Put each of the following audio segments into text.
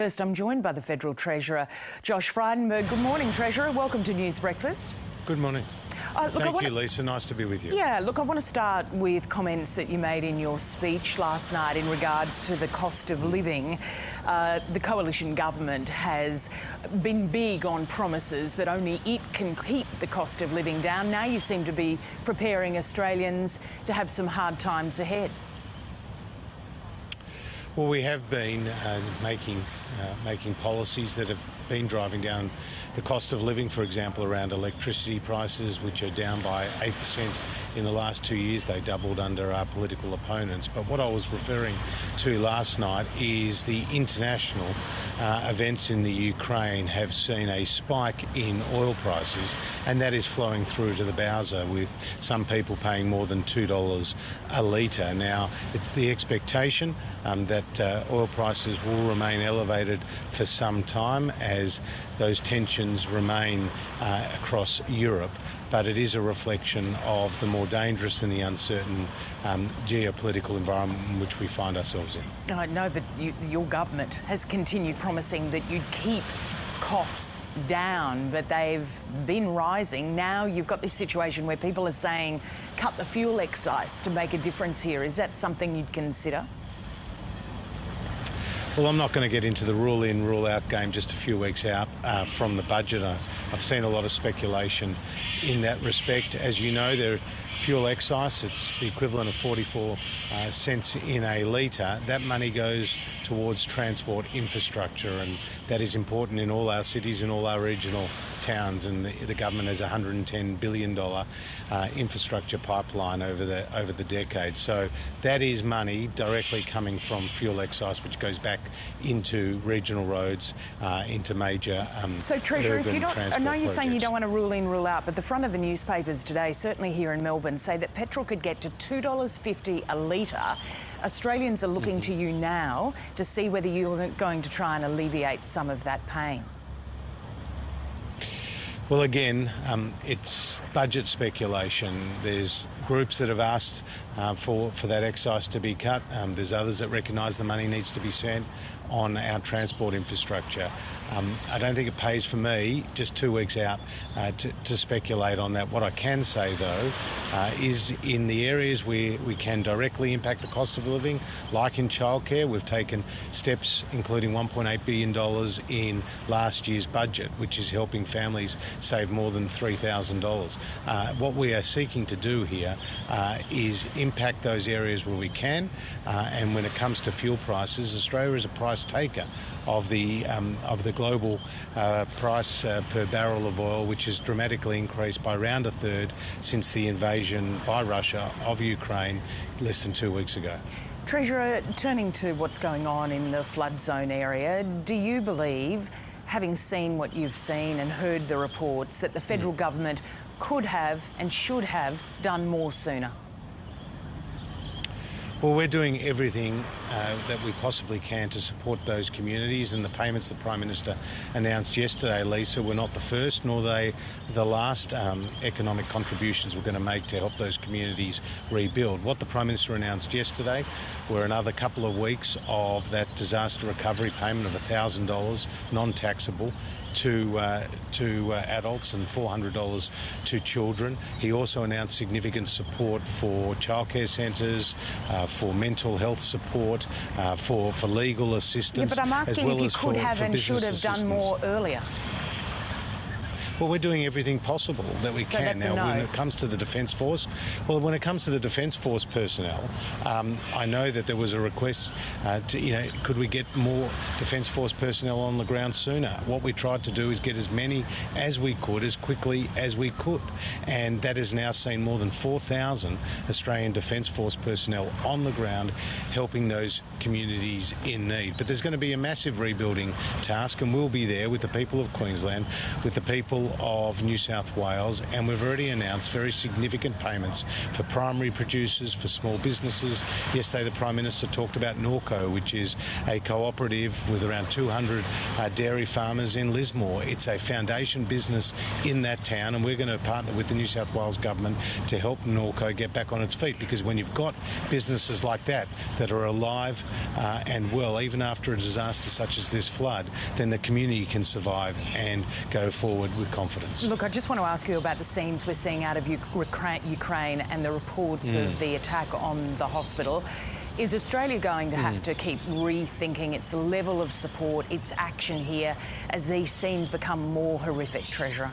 First, I'm joined by the Federal Treasurer, Josh Frydenberg. Good morning, Treasurer. Welcome to News Breakfast. Good morning. Thank you, Lisa. Nice to be with you. Yeah, look, I want to start with comments that you made in your speech last night in regards to the cost of living. The coalition government has been big on promises that only it can keep the cost of living down. Now you seem to be preparing Australians to have some hard times ahead. Well, we have been making policies that have been driving down the cost of living, for example, around electricity prices, which are down by 8% in the last 2 years. They doubled under our political opponents. But what I was referring to last night is the international events in the Ukraine have seen a spike in oil prices, and that is flowing through to the bowser, with some people paying more than $2 a litre. Now, it's the expectation that oil prices will remain elevated for some time as those tensions remain across Europe, but it is a reflection of the more dangerous and the uncertain geopolitical environment in which we find ourselves in. I know, but your government has continued promising that you'd keep costs down, but they've been rising. Now you've got this situation where people are saying cut the fuel excise to make a difference here. Is that something you'd consider? Well, I'm not going to get into the rule-in, rule-out game just a few weeks out from the budget. I've seen a lot of speculation in that respect. As you know, the fuel excise, it's the equivalent of 44 cents in a litre. That money goes towards transport infrastructure, and that is important in all our cities and all our regional towns. And the government has a $110 billion infrastructure pipeline over the decade. So that is money directly coming from fuel excise, which goes back into regional roads, into major So, Treasurer, if you don't, I know you're projects. saying you don't want to rule in, rule out, but the front of the newspapers today, certainly here in Melbourne, say that petrol could get to $2.50 a litre. Australians are looking to you now to see whether you're going to try and alleviate some of that pain. Well, again, it's budget speculation. There's groups that have asked for that excise to be cut. There's others that recognise the money needs to be spent on our transport infrastructure. I don't think it pays for me, just 2 weeks out, to speculate on that. What I can say, though, is in the areas where we can directly impact the cost of living, like in childcare, we've taken steps including $1.8 billion in last year's budget, which is helping families save more than $3,000. What we are seeking to do here is impact those areas where we can, and when it comes to fuel prices, Australia is a price taker of the global price per barrel of oil, which has dramatically increased by around a third since the invasion by Russia of Ukraine less than 2 weeks ago. Treasurer, turning to what's going on in the flood zone area, do you believe, having seen what you've seen and heard the reports, that the federal government could have and should have done more sooner? Well, we're doing everything that we possibly can to support those communities, and the payments the Prime Minister announced yesterday, Lisa, were not the first nor the last economic contributions we're going to make to help those communities rebuild. What the Prime Minister announced yesterday were another couple of weeks of that disaster recovery payment of $1,000 non-taxable to adults and $400 to children. He also announced significant support for childcare centres, for mental health support, for legal assistance. Yeah, but I'm asking if you could have and should have done more earlier. Well, we're doing everything possible that we can. Now, when it comes to the Defence Force, when it comes to the Defence Force personnel, I know that there was a request could we get more Defence Force personnel on the ground sooner? What we tried to do is get as many as we could, as quickly as we could. And that has now seen more than 4,000 Australian Defence Force personnel on the ground helping those communities in need. But there's going to be a massive rebuilding task, and we'll be there with the people of Queensland, with the people whole of New South Wales, and we've already announced very significant payments for primary producers, for small businesses. Yesterday the Prime Minister talked about Norco, which is a cooperative with around 200 dairy farmers in Lismore. It's a foundation business in that town, and we're going to partner with the New South Wales Government to help Norco get back on its feet, because when you've got businesses like that that are alive and well, even after a disaster such as this flood, then the community can survive and go forward with confidence. Look, I just want to ask you about the scenes we're seeing out of Ukraine and the reports of the attack on the hospital. Is Australia going to have to keep rethinking its level of support, its action here, as these scenes become more horrific, Treasurer?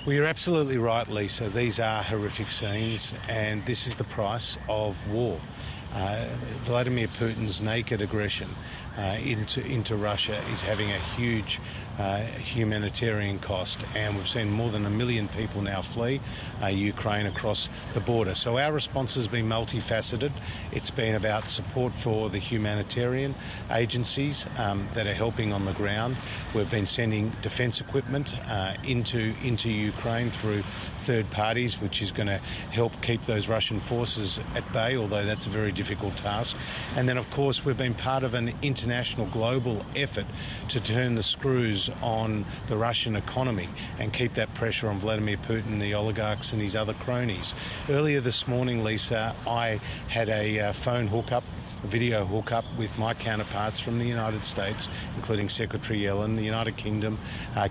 Well, you're absolutely right, Lisa. These are horrific scenes, and this is the price of war. Vladimir Putin's naked aggression into Russia is having a huge humanitarian cost, and we've seen more than 1 million people now flee Ukraine across the border. So our response has been multifaceted. It's been about support for the humanitarian agencies that are helping on the ground. We've been sending defence equipment into Ukraine through third parties, which is going to help keep those Russian forces at bay, although that's a very difficult task. And then, of course, we've been part of an international global effort to turn the screws on the Russian economy and keep that pressure on Vladimir Putin, the oligarchs and his other cronies. Earlier this morning, Lisa, I had a phone hookup, a video hookup with my counterparts from the United States, including Secretary Yellen, the United Kingdom,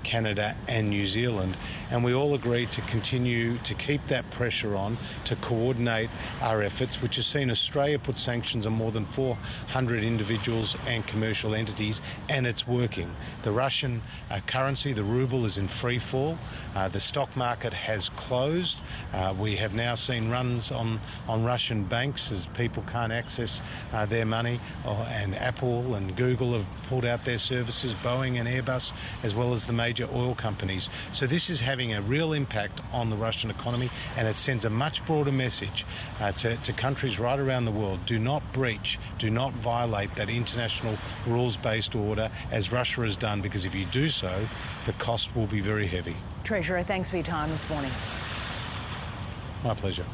Canada and New Zealand, and we all agreed to continue to keep that pressure on, to coordinate our efforts, which has seen Australia put sanctions on more than 400 individuals and commercial entities, and it's working. The Russian currency, the ruble, is in free fall. The stock market has closed. We have now seen runs on Russian banks as people can't access their money, and Apple and Google have pulled out their services, Boeing and Airbus, as well as the major oil companies. So this is having a real impact on the Russian economy, and it sends a much broader message to countries right around the world. Do not breach, do not violate that international rules-based order as Russia has done, because if you do so, the cost will be very heavy. Treasurer, thanks for your time this morning. My pleasure.